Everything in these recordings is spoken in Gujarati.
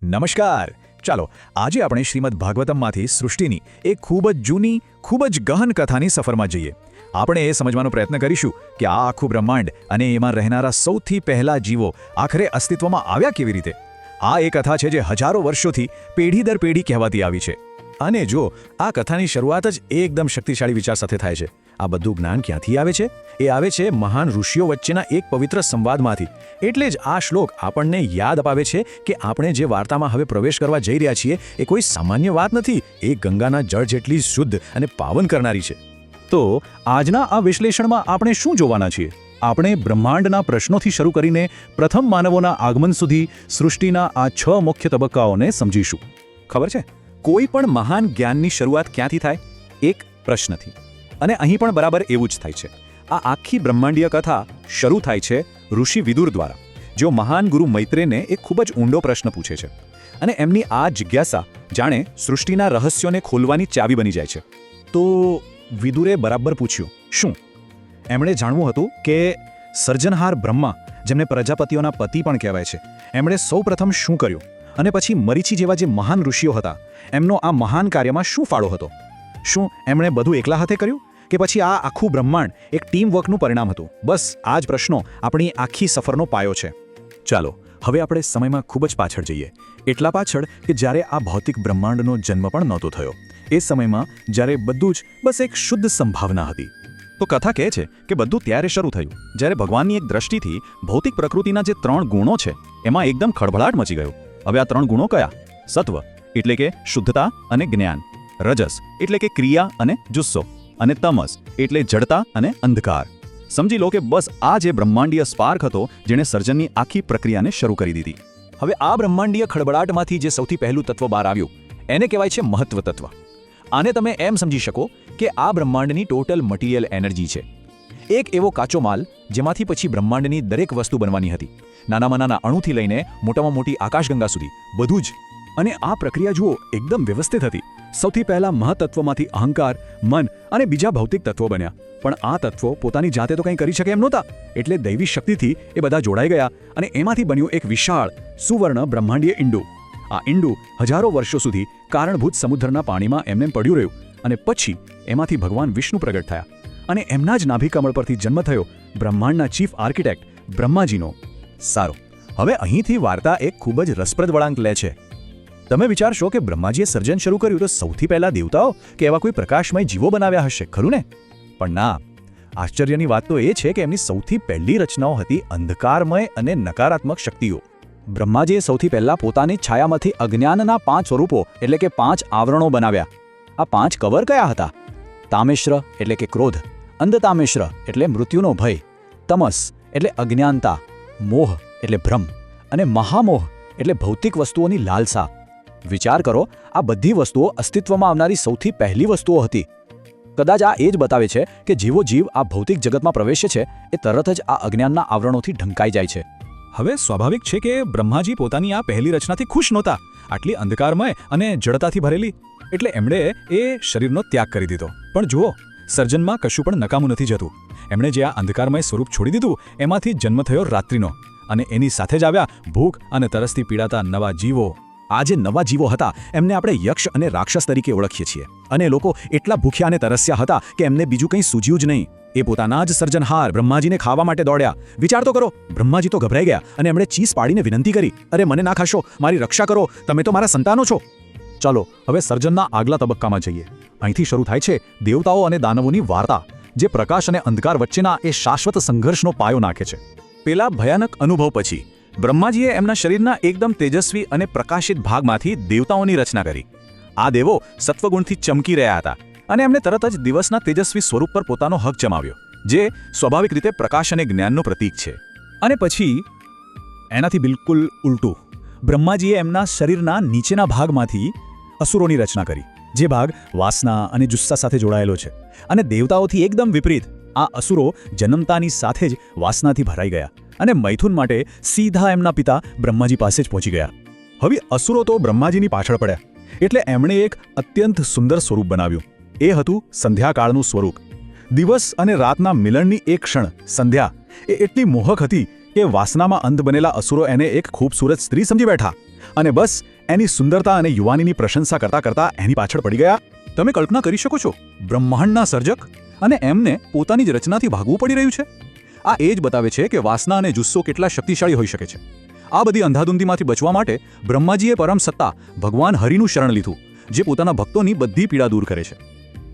નમસ્કાર. ચાલો આજે આપણે શ્રીમદ ભાગવતમમાંથી સૃષ્ટિની એક ખૂબ જ જૂની ખૂબ જ ગહન કથાની સફરમાં જઈએ. આપણે એ સમજવાનો પ્રયત્ન કરીશું કે આ આખું બ્રહ્માંડ અને એમાં રહેનારા સૌથી પહેલા જીવો આખરે અસ્તિત્વમાં આવ્યા કેવી રીતે. આ એ કથા છે જે હજારો વર્ષોથી પેઢી દર પેઢી કહેવાતી આવી છે. અને જો આ કથાની શરૂઆત જ એકદમ શક્તિશાળી વિચાર સાથે થાય છે. આ બધું જ્ઞાન ક્યાંથી આવે છે? એ આવે છે મહાન ઋષિઓ વચ્ચેના એક પવિત્ર સંવાદમાંથી. એટલે જ આ શ્લોક આપણને યાદ અપાવે છે કે આપણે જે વાર્તામાં હવે પ્રવેશ કરવા જઈ રહ્યા છીએ એ કોઈ સામાન્ય વાત નથી. એ ગંગાના જળ જેટલી શુદ્ધ અને પાવન કરનારી છે. તો આજના આ વિશ્લેષણમાં આપણે શું જોવાના છીએ? આપણે બ્રહ્માંડના પ્રશ્નોથી શરૂ કરીને પ્રથમ માનવોના આગમન સુધી સૃષ્ટિના આ 6 મુખ્ય તબક્કાઓને સમજીશું. ખબર છે, કોઈ પણ મહાન જ્ઞાનની શરૂઆત ક્યાંથી થાય? એક પ્રશ્નથી. અને અહીં પણ બરાબર એવું જ થાય છે. આ આખી બ્રહ્માંડીય કથા શરૂ થાય છે ઋષિ વિદુર દ્વારા, જેઓ મહાન ગુરુ મૈત્રેયને એક ખૂબ જ ઊંડો પ્રશ્ન પૂછે છે. અને એમની આ જિજ્ઞાસા જાણે સૃષ્ટિના રહસ્યોને ખોલવાની ચાવી બની જાય છે. તો વિદુરે બરાબર પૂછ્યું શું? એમણે જાણવું હતું કે સર્જનહાર બ્રહ્મા, જેમને પ્રજાપતિઓના પતિ પણ કહેવાય છે, એમણે સૌપ્રથમ શું કર્યું, અને પછી મરીચી જેવા જે મહાન ઋષિઓ હતા એમનો આ મહાન કાર્યમાં શું ફાળો હતો? શું એમણે બધું એકલા હાથે કર્યું, કે પછી આ આખું બ્રહ્માંડ એક ટીમ વર્કનું પરિણામ હતું? બસ આ જ પ્રશ્નો આપણી આખી સફરનો પાયો છે. ચાલો હવે આપણે સમયમાં ખૂબ જ પાછળ જઈએ. એટલા પાછળ કે જ્યારે આ ભૌતિક બ્રહ્માંડનો જન્મ પણ નહોતો થયો. એ સમયમાં જ્યારે બધું જ બસ એક શુદ્ધ સંભાવના હતી. તો કથા કહે છે કે બધું ત્યારે શરૂ થયું જ્યારે ભગવાનની એક દ્રષ્ટિથી ભૌતિક પ્રકૃતિના જે 3 ગુણો છે એમાં એકદમ ખળભળાટ મચી ગયો. હવે આ 3 ગુણો કયા? સત્વ એટલે કે શુદ્ધતા અને જ્ઞાન, રજસ એટલે કે ક્રિયા અને જુસ્સો, અને તમસ એટલે જડતા અને અંધકાર. સમજી લો કે બસ આ જે બ્રહ્માંડીય સ્પાર્ક હતો જેણે સર્જનની આખી પ્રક્રિયાને શરૂ કરી દીધી. હવે આ બ્રહ્માંડીય ખળબળાટમાંથી જે સૌથી પહેલું તત્વ બહાર આવ્યું એને કહેવાય છે મહત્વ તત્વ. આને તમે એમ સમજી શકો કે આ બ્રહ્માંડની ટોટલ મટીરિયલ એનર્જી છે. એક એવો કાચો માલ જેમાંથી પછી બ્રહ્માંડની દરેક વસ્તુ બનવાની હતી, નાનામાં નાના અણુથી લઈને મોટામાં મોટી આકાશગંગા સુધી બધું જ. અને આ પ્રક્રિયા જુઓ એકદમ વ્યવસ્થિત હતી. સૌથી પહેલા મહત્તત્વમાંથી અહંકાર, મન અને બીજા ભૌતિક તત્વો બન્યા. પણ આ તત્વો પોતાની જાતે તો કંઈ કરી શકે એમ નહોતા. એટલે દૈવી શક્તિથી એ બધા જોડાઈ ગયા અને એમાંથી બન્યું એક વિશાળ સુવર્ણ બ્રહ્માંડીય ઈંડું. આ ઈંડું હજારો વર્ષો સુધી કારણભૂત સમુદ્રના પાણીમાં એમને પડ્યું રહ્યું. અને પછી એમાંથી ભગવાન વિષ્ણુ પ્રગટ થયા અને એમના જ નાભિકમળ પરથી જન્મ થયો બ્રહ્માંડના ચીફ આર્કિટેક્ટ બ્રહ્માજીનો. સારું, હવે અહીંથી વાર્તા એક ખૂબ જ રસપ્રદ વળાંક લે છે. તમે વિચારશો કે બ્રહ્માજીએ સર્જન શરૂ કર્યું તો સૌથી પહેલા દેવતાઓ કે એવા કોઈ પ્રકાશમય જીવો બનાવ્યા હશે, ખરું ને? પણ ના. આશ્ચર્યની વાત તો એ છે કે એમની સૌથી પહેલી રચનાઓ હતી અંધકારમય અને નકારાત્મક શક્તિઓ. બ્રહ્માજીએ સૌથી પહેલા પોતાની છાયામાંથી અજ્ઞાનના 5 સ્વરૂપો એટલે કે 5 આવરણો બનાવ્યા. આ 5 કવર કયા હતા? તામેશ્ર એટલે કે ક્રોધ, અંધતામેશ્ર એટલે મૃત્યુનો ભય, તમસ એટલે અજ્ઞાનતા, મોહ એટલે ભ્રમ, અને મહામોહ એટલે ભૌતિક વસ્તુઓની લાલસા. વિચાર કરો, આ બધી વસ્તુઓ અસ્તિત્વમાં આવનારી સૌથી પહેલી વસ્તુઓ હતી. કદાચ આ એ જ બતાવે છે કે જેવો જીવ આ ભૌતિક જગતમાં પ્રવેશે છે એ તરત જ આ અજ્ઞાનના આવરણોથી ઢંકાઈ જાય છે. હવે સ્વાભાવિક છે કે બ્રહ્માજી પોતાની આ પહેલી રચનાથી ખુશ નહોતા, આટલી અંધકારમય અને જડતાથી ભરેલી. એટલે એમણે એ શરીરનો ત્યાગ કરી દીધો. પણ જુઓ, સર્જનમાં કશું પણ નકામું નથી જતું. એમણે જે આ અંધકારમય સ્વરૂપ છોડી દીધું એમાંથી જન્મ થયો રાત્રિનો, અને એની સાથે જ આવ્યા ભૂખ અને તરસથી પીડાતા નવા જીવો. આ જે નવા જીવો હતા એમને આપણે યક્ષ અને રાક્ષસ તરીકે ઓળખીએ છીએ. અને લોકો એટલા ભૂખ્યા અને તરસ્યા હતા કે એમને બીજું કંઈ સૂઝ્યું જ નહીં. એ પોતાના જ સર્જનહાર બ્રહ્માજીને ખાવા માટે દોડ્યા. વિચાર તો કરો, બ્રહ્માજી તો ગભરાઈ ગયા અને એમણે ચીસ પાડીને વિનંતી કરી, અરે મને ના ખાશો, મારી રક્ષા કરો, તમે તો મારા સંતાનો છો. ચાલો હવે સર્જનના આગલા તબક્કામાં જઈએ. અહીંથી શરૂ થાય છે દેવતાઓ અને દાનવોની વાર્તા, જે પ્રકાશ અને અંધકાર વચ્ચેના એ શાશ્વત સંઘર્ષનો પાયો નાખે છે. પેલા ભયાનક અનુભવ પછી બ્રહ્માજીએ એમના શરીરના એકદમ તેજસ્વી અને પ્રકાશિત ભાગમાંથી દેવતાઓની રચના કરી. આ દેવો સત્વગુણથી ચમકી રહ્યા હતા અને એમણે તરત જ દિવસના તેજસ્વી સ્વરૂપ પર પોતાનો હક જમાવ્યો, જે સ્વાભાવિક રીતે પ્રકાશ અને જ્ઞાનનું પ્રતીક છે. અને પછી એનાથી બિલકુલ ઉલટું, બ્રહ્માજીએ એમના શરીરના નીચેના ભાગમાંથી અસુરોની રચના કરી, જે ભાગ વાસના અને જુસ્સા સાથે જોડાયેલો છે. અને દેવતાઓથી એકદમ વિપરીત, આ અસુરો જન્મતાની સાથે જ વાસનાથી ભરાઈ ગયા અને મૈથુન માટે સીધા એમના પિતા બ્રહ્માજી પાસે જ પહોંચી ગયા. હવે અસુરો તો બ્રહ્માજીની પાછળ પડ્યા, એટલે એમણે એક અત્યંત સુંદર સ્વરૂપ બનાવ્યું. એ હતું સંધ્યાકાળનું સ્વરૂપ. દિવસ અને રાતના મિલનની એક ક્ષણ, સંધ્યા, એ એટલી મોહક હતી કે વાસનામાં અંધ બનેલા અસુરો એને એક ખૂબસૂરત સ્ત્રી સમજી બેઠા. અને બસ એની સુંદરતા અને યુવાનીની પ્રશંસા કરતા કરતા એની પાછળ પડી ગયા. તમે કલ્પના કરી શકો છો, બ્રહ્માંડના સર્જક અને એમને પોતાની જ રચનાથી ભાગવું પડી રહ્યું છે. આ એ જ બતાવે છે કે વાસના અને જુસ્સો કેટલા શક્તિશાળી હોઈ શકે છે. આ બધી અંધાધૂંધીમાંથી બચવા માટે બ્રહ્માજીએ પરમ સત્તા ભગવાન હરિનું શરણ લીધું, જે પોતાના ભક્તોની બધી પીડા દૂર કરે છે.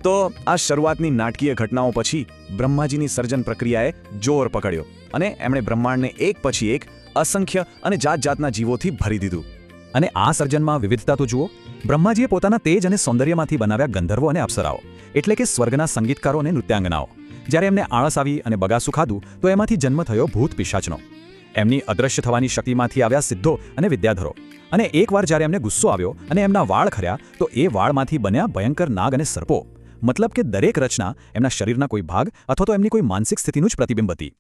તો આ શરૂઆતની નાટકીય ઘટનાઓ પછી બ્રહ્માજીની સર્જન પ્રક્રિયાએ જોર પકડ્યો અને એમણે બ્રહ્માંડને એક પછી એક અસંખ્ય અને જાતજાતના જીવોથી ભરી દીધું. અને આ સર્જનમાં વિવિધતા તો જુઓ. બ્રહ્માજીએ પોતાના તેજ અને સૌંદર્યમાંથી બનાવ્યા ગંધર્વો અને અપ્સરાઓ, એટલે કે સ્વર્ગના સંગીતકારો અને નૃત્યાંગનાઓ. જ્યારે એમને આળસ આવી અને બગાસું ખાધું તો એમાંથી જન્મ થયો ભૂત પિશાચનો. એમની અદ્રશ્ય થવાની શક્તિમાંથી આવ્યા સિદ્ધો અને વિદ્યાધરો. અને એકવાર જ્યારે એમને ગુસ્સો આવ્યો અને એમના વાળ ખર્યા તો એ વાળમાંથી બન્યા ભયંકર નાગ અને સર્પો. મતલબ કે દરેક રચના એમના શરીરના કોઈ ભાગ અથવા તો એમની કોઈ માનસિક સ્થિતિનું જ પ્રતિબિંબ હતી.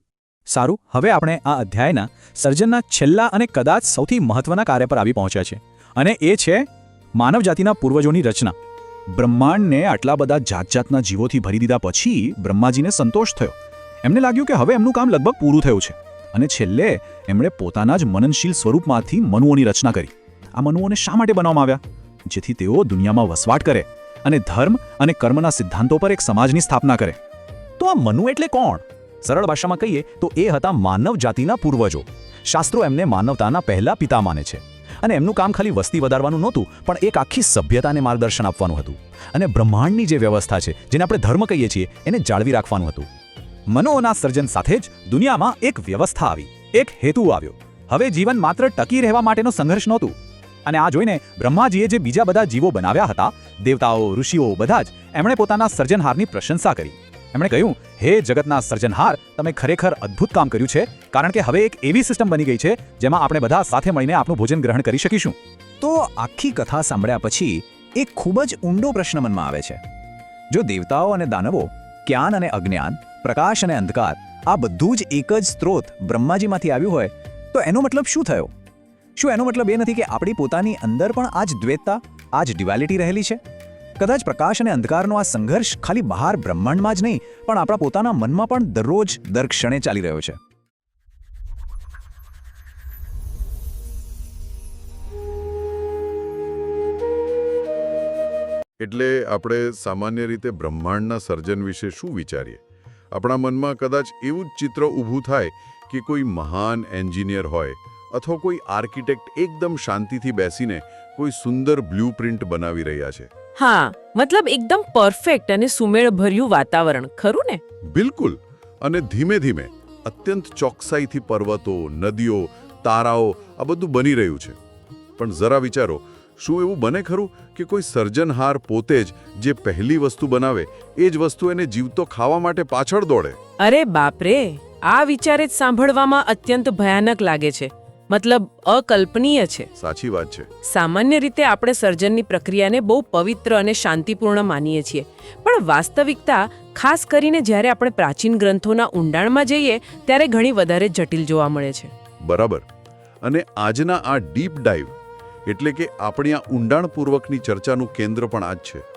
સારું, હવે આપણે આ અધ્યાયના સર્જનના છેલ્લા અને કદાચ સૌથી મહત્વના કાર્ય પર આવી પહોંચ્યા છે, અને એ છે માનવજાતિના પૂર્વજોની રચના. બ્રહ્માંડને આટલા બધા જાતજાતના જીવોથી ભરી દીધા પછી બ્રહ્માજીને સંતોષ થયો. એમને લાગ્યું કે હવે એમનું કામ લગભગ પૂરું થયું છે, અને છેલ્લે એમણે પોતાના જ મનનશીલ સ્વરૂપમાંથી મનુઓની રચના કરી. આ મનુઓને શા માટે બનાવવામાં આવ્યા? જેથી તેઓ દુનિયામાં વસવાટ કરે અને ધર્મ અને કર્મના સિદ્ધાંતો પર એક સમાજની સ્થાપના કરે. તો આ મનુ એટલે કોણ? સરળ ભાષામાં કહીએ તો એ હતા માનવ જાતિના પૂર્વજો. શાસ્ત્રો એમને માનવતાના પહેલા પિતા માને છે. અને એમનું કામ ખાલી વસ્તી વધારવાનું નહોતું, પણ એક આખી સભ્યતાને માર્ગદર્શન આપવાનું હતું. અને બ્રહ્માંડની જે વ્યવસ્થા છે, જેને આપણે ધર્મ કહીએ છીએ, એને જાળવી રાખવાનું હતું. મનોના સર્જન સાથે જ દુનિયામાં એક વ્યવસ્થા આવી, એક હેતુ આવ્યો. હવે જીવન માત્ર ટકી રહેવા માટેનો સંઘર્ષ નહોતું. અને આ જોઈને બ્રહ્માજીએ જે બીજા બધા જીવો બનાવ્યા હતા, દેવતાઓ, ઋષિઓ, બધા જ એમણે પોતાના સર્જનહારની પ્રશંસા કરી. એમણે કહ્યું, હે જગતના સર્જનહાર, તમે ખરેખર અદ્ભુત કામ કર્યું છે, કારણ કે હવે એક એવી સિસ્ટમ બની ગઈ છે જેમાં આપણે બધા સાથે મળીને આપણું ભોજન ગ્રહણ કરી શકીશું. તો આખી કથા સાંભળ્યા પછી એક ખૂબ જ ઊંડો પ્રશ્ન મનમાં આવે છે. જો દેવતાઓ અને દાનવો, જ્ઞાન અને અજ્ઞાન, પ્રકાશ અને અંધકાર, આ બધું જ એક જ સ્ત્રોત બ્રહ્માજીમાંથી આવ્યું હોય, તો એનો મતલબ શું થયો? શું એનો મતલબ એ નથી કે આપણી પોતાની અંદર પણ આ જ દ્વૈતતા, આ જ ડ્યુઆલિટી રહેલી છે? કદાચ પ્રકાશ અને અંધકારનો આ સંઘર્ષ ખાલી બહાર બ્રહ્માંડમાં જ નહીં, પણ આપણા પોતાના મનમાં પણ દરરોજ દર ક્ષણે ચાલી રહ્યો છે. એટલે આપણે સામાન્ય રીતે બ્રહ્માંડના સર્જન વિશે શું વિચારીએ? આપણા મનમાં કદાચ એવું જ ચિત્ર ઊભું થાય કે કોઈ મહાન એન્જિનિયર હોય અથવા કોઈ આર્કિટેક્ટ એકદમ શાંતિથી બેસીને કોઈ સુંદર બ્લુપ્રિન્ટ બનાવી રહ્યા છે. હા, મતલબ એકદમ પરફેક્ટ અને સુમેળભર્યું વાતાવરણ, ખરું ને? બિલકુલ. અને ધીમે ધીમે અત્યંત ચોકસાઈથી પર્વતો, નદીઓ, તારાઓ આ બધું બની રહ્યું છે. પણ જરા વિચારો, શું એવું બને ખરું કે કોઈ સર્જનહાર પોતે જ જે પહેલી વસ્તુ બનાવે એ જ વસ્તુ એને જીવતો ખાવા માટે પાછળ દોડે? અરે બાપરે, આ વિચારે જ સાંભળવામાં અત્યંત ભયાનક લાગે છે. મતલબ અકલ્પનીય છે. સાચી વાત છે. સામાન્ય રીતે આપણે સર્જનની પ્રક્રિયાને બહુ પવિત્ર અને શાંતિપૂર્ણ માનીએ છીએ, પણ વાસ્તવિકતા, ખાસ કરીને જ્યારે આપણે પ્રાચીન ગ્રંથોના ઊંડાણમાં જઈએ ત્યારે ઘણી વધારે જટિલ જોવા મળે છે. બરાબર. અને આજના આ ડીપ ડાઈવ એટલે કે આપણી આ ઊંડાણપૂર્વકની ચર્ચાનું કેન્દ્ર પણ આ જ છે.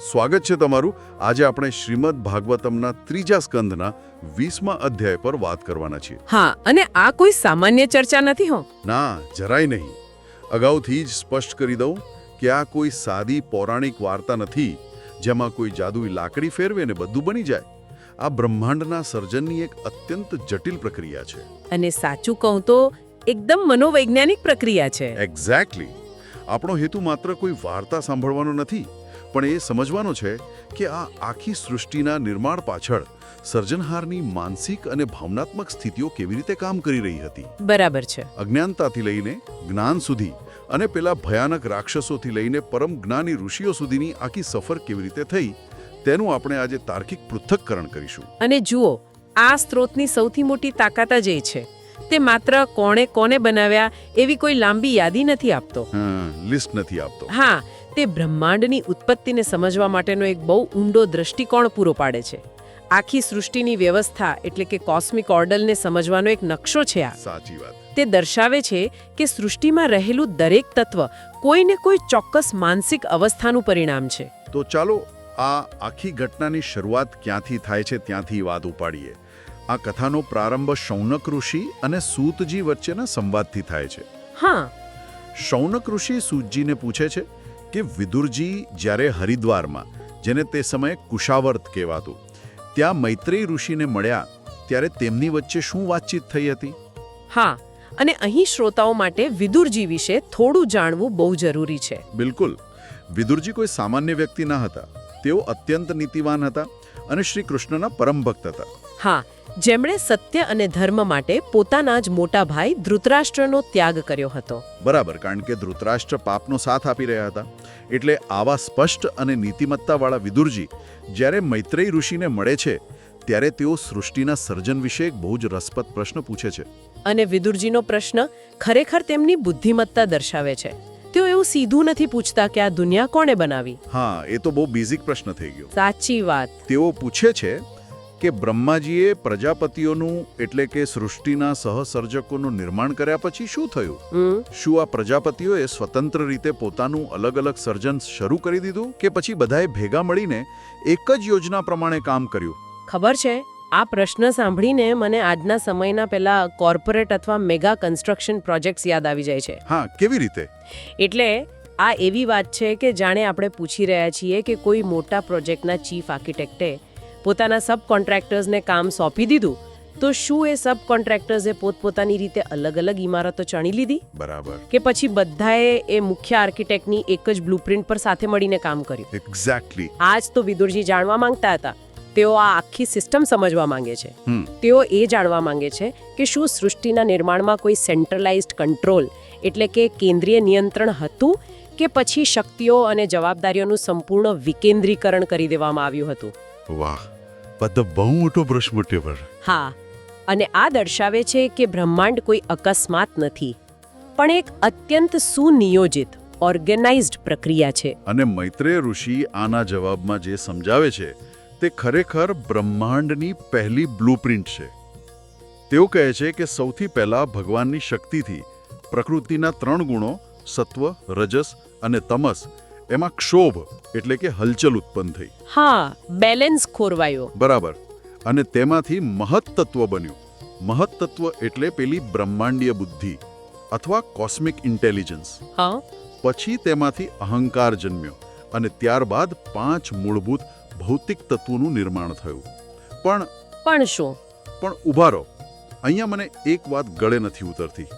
સ્વાગત છે તમારું. આજે આપણે શ્રીમદ ભાગવતમના 3જા સ્કંધના 20મા અધ્યાય પર વાત કરવાના છીએ. હા, અને આ કોઈ સામાન્ય ચર્ચા નથી હો. ના, જરાય નહીં. અગાઉથી જ સ્પષ્ટ કરી દઉં કે આ કોઈ સાદી પૌરાણિક વાર્તા નથી જેમાં કોઈ જાદુઈ લાકડી ફેરવે ને બધું બની જાય. આ બ્રહ્માંડના સર્જનની એક અત્યંત જટિલ પ્રક્રિયા છે. અને સાચું કહું તો એકદમ મનોવૈજ્ઞાનિક પ્રક્રિયા છે. એક્ઝેક્ટલી. આપણો હેતુ માત્ર કોઈ વાર્તા સાંભળવાનો નથી, પણ એ સમજવાનો છે કે આ આખી સૃષ્ટિના નિર્માણ પાછળ સર્જનહારની માનસિક અને ભાવનાત્મક સ્થિતિઓ કેવી રીતે કામ કરી રહી હતી. બરાબર છે. અજ્ઞાનતાથી લઈને જ્ઞાન સુધી અને પેલા ભયાનક રાક્ષસોથી લઈને પરમ જ્ઞાની ઋષિઓ સુધીની આખી સફર કેવી રીતે થઈ તેનું આપણે આજે તાર્કિક પૃથ્થકરણ કરીશું. અને જુઓ, આ સ્ત્રોતની સૌથી મોટી તાકાત જ એ છે, તે માત્ર કોણે કોને બનાવ્યા એવી કોઈ લાંબી યાદી નથી આપતો. લિસ્ટ નથી આપતો. હા, તે બ્રહ્માંડની ઉત્પત્તિને સમજવા માટેનો એક બહુ ઊંડો દ્રષ્ટિકોણ પૂરો પાડે છે. આખી સૃષ્ટિની વ્યવસ્થા એટલે કે કોસ્મિક ઓર્ડરને સમજવાનો એક નકશો છે આ. સાચી વાત. તે દર્શાવે છે કે સૃષ્ટિમાં રહેલું દરેક તત્વ કોઈને કોઈ ચોક્કસ માનસિક અવસ્થાનું પરિણામ છે. તો ચાલો આ આખી ઘટનાની શરૂઆત ક્યાંથી થાય છે ત્યાંથી વાત ઉપાડીએ. આ કથાનો પ્રારંભ શૌનક ઋષિ અને સૂતજી વચ્ચેના સંવાદથી થાય છે. હા, શૌનક ઋષિ સૂતજીને પૂછે છે કે વિદુરજી જ્યારે હરિદ્વારમાં, જેને તે સમયે કુશાવર્ત કહેવાતું, ત્યાં મૈત્રેય ઋષિને મળ્યા ત્યારે તેમની વચ્ચે શું વાતચીત થઈ હતી? હા, અને અહીં શ્રોતાઓ માટે વિદુરજી વિશે થોડું જાણવું બહુ જરૂરી છે. બિલકુલ. વિદુરજી કોઈ સામાન્ય વ્યક્તિ ન હતા. તેઓ અત્યંત નીતિવાન હતા અને શ્રી કૃષ્ણના પરમ ભક્ત હતા. હા, જેમણે સત્ય અને ધર્મ માટે પોતાના જ મોટા ભાઈ ધૃતરાષ્ટ્રનો ત્યાગ કર્યો હતો. બરાબર, કારણ કે ધૃતરાષ્ટ્ર પાપનો સાથ આપી રહ્યા હતા. એટલે આવા સ્પષ્ટ અને નીતિમત્તાવાળા વિદુરજી જ્યારે મૈત્રેય ઋષિને મળે છે ત્યારે તેઓ સૃષ્ટિના સર્જન વિશે એક બહુ જ રસપ્રદ પ્રશ્ન પૂછે છે. અને વિદુરજીનો પ્રશ્ન ખરેખર તેમની બુદ્ધિમત્તા દર્શાવે છે. તેઓ એવું સીધું નથી પૂછતા કે આ દુનિયા કોણે બનાવી. હા, એ તો બહુ બેઝિક પ્રશ્ન થઈ ગયો. સાચી વાત. તેઓ પૂછે છે કે બ્રહ્માજીએ પ્રજાપતિઓનું એટલે કે સૃષ્ટિના સહસર્જકોનું નિર્માણ કર્યા પછી શું થયું? શું આ પ્રજાપતિઓએ સ્વતંત્ર રીતે પોતાનું અલગ અલગ સર્જન શરૂ કરી દીધું કે પછી બધાએ ભેગા મળીને એક જ યોજના પ્રમાણે કામ કર્યું? ખબર છે, આ પ્રશ્ન સાંભળીને મને આજના સમયના પેલા કોર્પોરેટ અથવા મેગા કન્સ્ટ્રક્શન પ્રોજેક્ટ્સ યાદ આવી જાય છે. હા, કેવી રીતે? એટલે આ એવી વાત છે કે જાણે આપણે પૂછી રહ્યા છીએ કે કોઈ મોટા પ્રોજેક્ટના ચીફ આર્કિટેક્ટે પોતાના સબ કોન્ટ્રાક્ટર્સને કામ સોંપી દીધું, તો શું એ સબ કોન્ટ્રાક્ટર્સે પોતપોતાની રીતે અલગ અલગ ઇમારતો ચણી લીધી? બરાબર. કે પછી બધાએ એ મુખ્ય આર્કિટેક્ટની એક જ બ્લુપ્રિન્ટ પર સાથે મળીને કામ કર્યું? એક્ઝેક્ટલી. આજ તો વિદુરજી જાણવા માંગતા હતા. તેઓ આ આખી સિસ્ટમ સમજવા માંગે છે. હમ. તેઓ એ જાણવા માંગે છે કે શું સૃષ્ટિના નિર્માણમાં કોઈ સેન્ટ્રલાઇઝ્ડ કંટ્રોલ એટલે કે કેન્દ્રીય નિયંત્રણ હતું કે પછી શક્તિઓ અને જવાબદારીઓનું સંપૂર્ણ વિકેન્દ્રીકરણ કરી દેવામાં આવ્યું હતું? વાહ, બધો બહુ મોટો પ્રશ્ન ઉઠ્યો. હા, અને આ દર્શાવે છે કે બ્રહ્માંડ કોઈ અકસ્માત નથી, પણ એક અત્યંત સુનિયોજિત ઓર્ગેનાઇઝ્ડ પ્રક્રિયા છે. અને મૈત્રેય ઋષિ આના જવાબમાં જે સમજાવે છે તે ખરેખર બ્રહ્માંડની પહેલી બ્લુપ્રિન્ટ છે. તેઓ કહે છે કે સૌથી પહેલા ભગવાનની શક્તિથી પ્રકૃતિના 3 ગુણો સત્વ, રજસ અને તમસ એમાં ક્ષોભ એટલે કે હલચલ ઉત્પન્ન થઈ. હા, બેલેન્સ ખોરવાયો. બરાબર. અને તેમાંથી મહત્તત્વ બન્યું. મહત્તત્વ એટલે પેલી બ્રહ્માંડીય બુદ્ધિ અથવા કોસ્મિક ઇન્ટેલિજન્સ. હા, પછી તેમાંથી અહંકાર જન્મ્યો અને ત્યારબાદ 5 મૂળભૂત ભૌતિક તત્વોનું નિર્માણ થયું. પણ શું? પણ ઊભા રહો, અહીંયા મને એક વાત ગળે નથી ઉતરતી.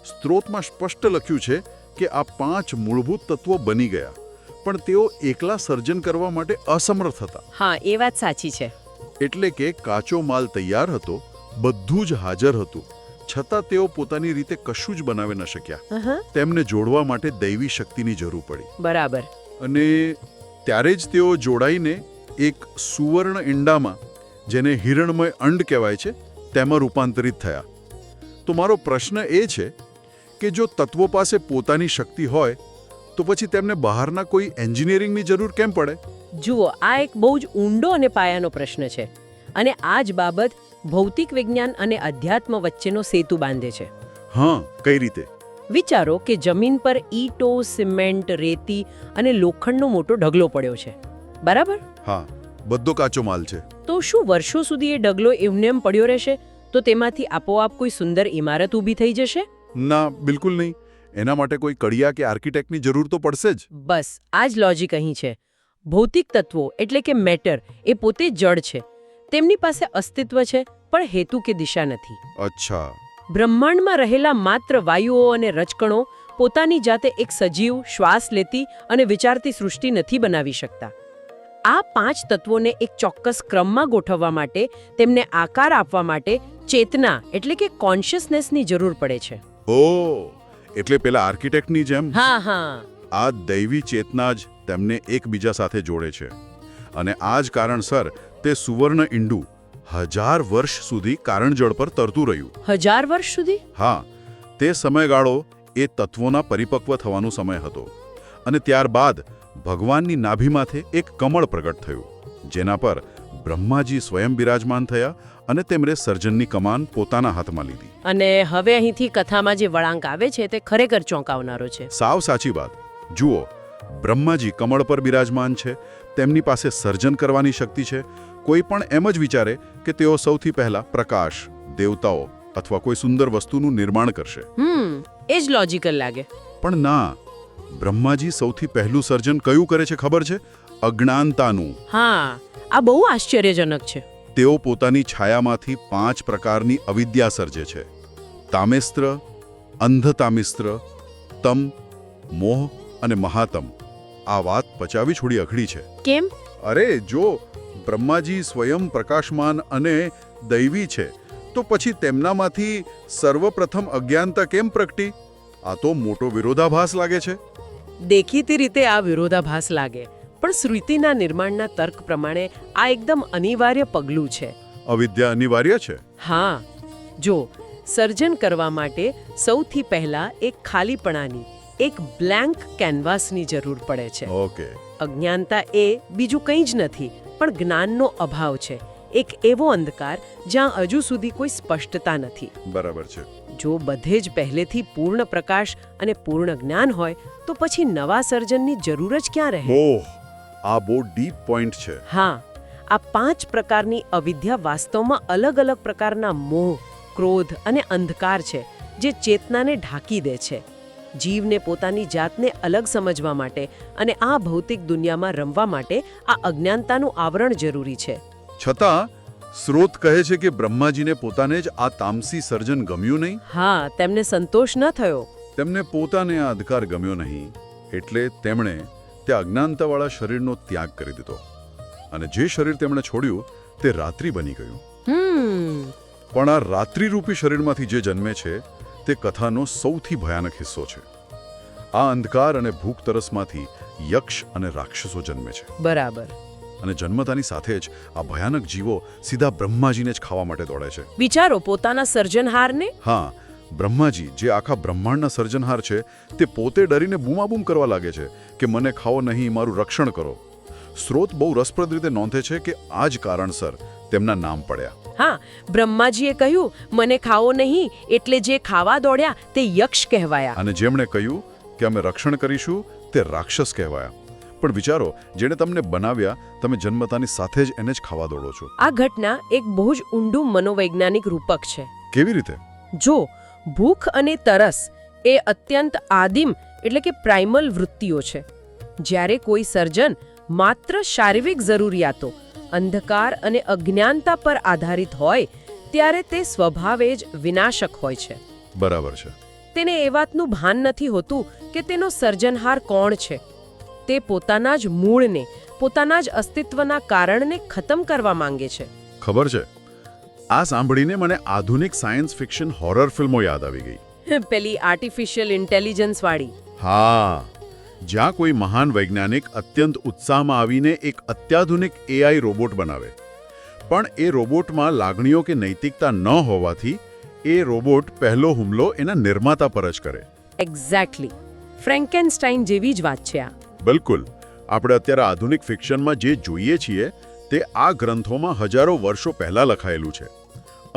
સ્ત્રોતમાં સ્પષ્ટ લખ્યું છે કે આ 5 મૂળભૂત તત્વો બની ગયા, પણ તેઓ એકલા સર્જન કરવા માટે અસમર્થ હતા. હા, એ વાત સાચી છે. એટલે કે કાચો માલ તૈયાર હતો, બધું જ હાજર હતું, છતાં તેઓ પોતાની રીતે કશું જ બનાવી ન શક્યા. તેમને જોડવા માટે દૈવી શક્તિની જરૂર પડી. બરાબર. અને ત્યારે જ તેઓ જોડાઈને એક સુવર્ણ ઈંડામાં, જેને હિરણમય અંડ કહેવાય છે, તેમાં રૂપાંતરિત થયા. તો મારો પ્રશ્ન એ છે કે જો તત્વો પાસે પોતાની શક્તિ હોય તો પછી તેમને બહારના કોઈ એન્જિનિયરિંગની જરૂર કેમ પડે? જુઓ, આ એક બહુ જ ઊંડો અને પાયાનો પ્રશ્ન છે, અને આ જ બાબત ભૌતિક વિજ્ઞાન અને અધ્યાત્મ વચ્ચેનો સેતુ બાંધે છે. હા, કઈ રીતે? વિચારો કે જમીન પર ઈંટો, સિમેન્ટ, રેતી અને લોખંડનો મોટો ઢગલો પડ્યો છે, બરાબર? હા, બધો કાચો માલ છે. તો શું વર્ષો સુધી એ ઢગલો એમને એમ પડ્યો રહેશે? તો તેમાંથી આપોઆપ કોઈ સુંદર ઇમારત ઊભી થઈ જશે? ના, બિલકુલ નહીં. એના માટે કોઈ કડિયા કે આર્કિટેક્ટની જરૂર તો પડશે જ. બસ આ જ લોજિક અહીં છે. ભૌતિક તત્વો એટલે કે મેટર એ પોતે જડ છે. તેમની પાસે અસ્તિત્વ છે, પણ હેતુ કે દિશા નથી. અચ્છા. બ્રહ્માંડમાં રહેલા માત્ર વાયુઓ અને રજકણો પોતાની જાતે એક સજીવ, શ્વાસ લેતી અને વિચારતી સૃષ્ટિ નથી બનાવી શકતા. આ 5 તત્વોને એક ચોક્કસ ક્રમમાં ગોઠવવા માટે, તેમને આકાર આપવા માટે ચેતના એટલે કે કોન્શિયસનેસની જરૂર પડે છે. ઓ, એટલે પેલા આર્કિટેક્ટની જેમ હા. આ દૈવી ચેતના જ તેમને એકબીજા સાથે જોડે છે. અને આ જ કારણસર તે સુવર્ણ ઈંડું 1000 વર્ષ સુધી કારણજળ પર તરતું રહ્યું. 1000 વર્ષ સુધી? હા, તે સમયગાળો એ તત્વોના પરિપક્વ થવાનો સમય હતો. અને ત્યારબાદ ભગવાનની નાભીમાંથી એક કમળ પ્રગટ થયું, જેના પર બ્રહ્માજી સ્વયં બિરાજમાન થયા અને તેમણે સર્જનની કમાન પોતાના હાથમાં લીધી. અને હવે અહીંથી કથામાં જે વળાંક આવે છે તે ખરેખર ચોંકાવનારો છે. સાવ સાચી વાત. જુઓ, બ્રહ્માજી કમળ પર બિરાજમાન છે, તેમની પાસે સર્જન કરવાની શક્તિ છે. કોઈ પણ એમ જ વિચારે કે તેઓ સૌથી પહેલા પ્રકાશ, દેવતાઓ અથવા કોઈ સુંદર વસ્તુનું નિર્માણ કરશે. એ જ લોજિકલ લાગે. પણ ના, બ્રહ્માજી સૌથી પહેલું સર્જન કયું કરે છે ખબર છે? અજ્ઞાનતાનું. હા, આ બહુ આશ્ચર્યજનક છે. તેઓ પોતાની છાયામાંથી 5 પ્રકારની અવિદ્યા સર્જે છે: તામેસ્ત્ર, અંધતામિસ્ત્ર, તમ, મોહ અને મહાતમ. આ વાત પચાવી છોડી અઘડી છે. કેમ? અરે જો બ્રહ્માજી સ્વયં પ્રકાશમાન અને દૈવી છે, તો પછી તેમનામાંથી સર્વપ્રથમ અજ્ઞાનતા કેમ પ્રગટી? આ તો મોટો વિરોધાભાસ લાગે છે. દેખીતી રીતે આ વિરોધાભાસ લાગે, પણ શ્રુતિના નિર્માણના તર્ક પ્રમાણે આ એકદમ અનિવાર્ય પગલું છે. અવિદ્યા અનિવાર્ય છે? હા, જો સર્જન કરવા માટે સૌથી પહેલા એક ખાલીપણાની, એક બ્લેન્ક કેનવાસની જરૂર પડે છે. ઓકે. અજ્ઞાનતા એ બીજું કંઈ જ નથી, પણ જ્ઞાનનો અભાવ છે. એક એવો અંધકાર જ્યાં હજુ સુધી કોઈ સ્પષ્ટતા નથી. બરાબર છે. જો બધે જ પહેલેથી પૂર્ણ પ્રકાશ અને પૂર્ણ જ્ઞાન હોય તો પછી નવા સર્જનની જરૂર જ ક્યાં રહે? ઓહ, આ બહુ ડીપ પોઈન્ટ છે. હા, આ 5 પ્રકારની અવિદ્યા વાસ્તવમાં અલગ અલગ પ્રકારના મોહ, ક્રોધ અને અંધકાર છે, જે ચેતનાને ઢાંકી દે છે. જીવને પોતાની જાતને અલગ સમજવા માટે અને આ ભૌતિક દુનિયામાં રમવા માટે આ અજ્ઞાનતાનું આવરણ જરૂરી છે. છતાં સ્રોત કહે છે કે બ્રહ્માજીને પોતાને જ આ તામસી સર્જન ગમ્યું નહીં. હા, તેમને સંતોષ ન થયો. તેમને પોતાને આ અંધકાર ગમ્યો નહીં, એટલે તેમણે તે અજ્ઞાનતાવાળા શરીરનો ત્યાગ કરી દીધો. અને જે શરીર તેમણે છોડ્યું તે રાત્રિ બની ગયું. પણ આ રાત્રિરૂપી શરીરમાંથી જે જન્મે છે તે કથાનો સૌથી ભયાનક હિસ્સો છે. આ અંધકાર અને ભૂખ તરસમાંથી યક્ષ અને રાક્ષસો જન્મે છે. બરાબર. અને જન્મતાની સાથે જ આ ભયાનક જીવો સીધા બ્રહ્માજીને જ ખાવા માટે દોડે છે. વિચારો પોતાના સર્જનહારને. હા, બ્રહ્માજી જે આખા બ્રહ્માંડના સર્જનહાર છે તે પોતે ડરીને બૂમાબૂમ કરવા લાગે છે કે મને ખાઓ નહીં, મારું રક્ષણ કરો. સ્રોત બહુ રસપ્રદ રીતે નોંધે છે કે આ જ કારણસર તેમના નામ પડ્યા. હા, બ્રહ્માજીએ કહ્યું મને ખાઓ નહીં, એટલે જે ખાવા દોડ્યા તે યક્ષ કહેવાયા. અને જેમણે કહ્યું કે અમે રક્ષણ કરીશું તે રાક્ષસ કહેવાયા. પણ વિચારો, જેણે તમને બનાવ્યા, તમે જન્મતાની સાથે જ એને જ ખાવા દોડો છો. આ ઘટના એક બહુ જ ઊંડું મનોવૈજ્ઞાનિક રૂપક છે. કેવી રીતે? જો ભૂખ અને તરસ એ અત્યંત આદિમ એટલે કે પ્રાઇમલ વૃત્તિઓ છે. જ્યારે કોઈ સર્જન માત્ર શારીરિક જરૂરિયાતો, અંધકાર અને અજ્ઞાનતા પર આધારિત હોય ત્યારે તે સ્વભાવે જ વિનાશક હોય છે. બરાબર છે. તેને એ વાતનું ભાન નથી હોતું કે તેનો સર્જનહાર કોણ છે. તે પોતાના જ મૂળને, પોતાના જ અસ્તિત્વના કારણને ખતમ કરવા માંગે છે. ખબર છે, આ સાંભળીને મને આધુનિક સાયન્સ ફિક્શન હોરર ફિલ્મો યાદ આવી ગઈ. પેલી આર્ટિફિશિયલ ઇન્ટેલિજન્સ વાળી. હા, જ્યાં કોઈ મહાન વૈજ્ઞાનિક અત્યંત ઉત્સાહમાં આવીને એક અત્યાધુનિક AI રોબોટ બનાવે, પણ એ રોબોટમાં લાગણીઓ કે નૈતિકતા ન હોવાથી એ રોબોટ પહેલો હુમલો એના નિર્માતા પર જ કરે. એક્ઝેક્ટલી. ફ્રેન્કેનસ્ટાઇન જેવી જ વાત છે આ. બિલકુલ. આપણે અત્યારે આધુનિક ફિક્શનમાં જે જોઈએ છીએ તે આ ગ્રંથોમાં હજારો વર્ષો પહેલા લખાયેલું છે.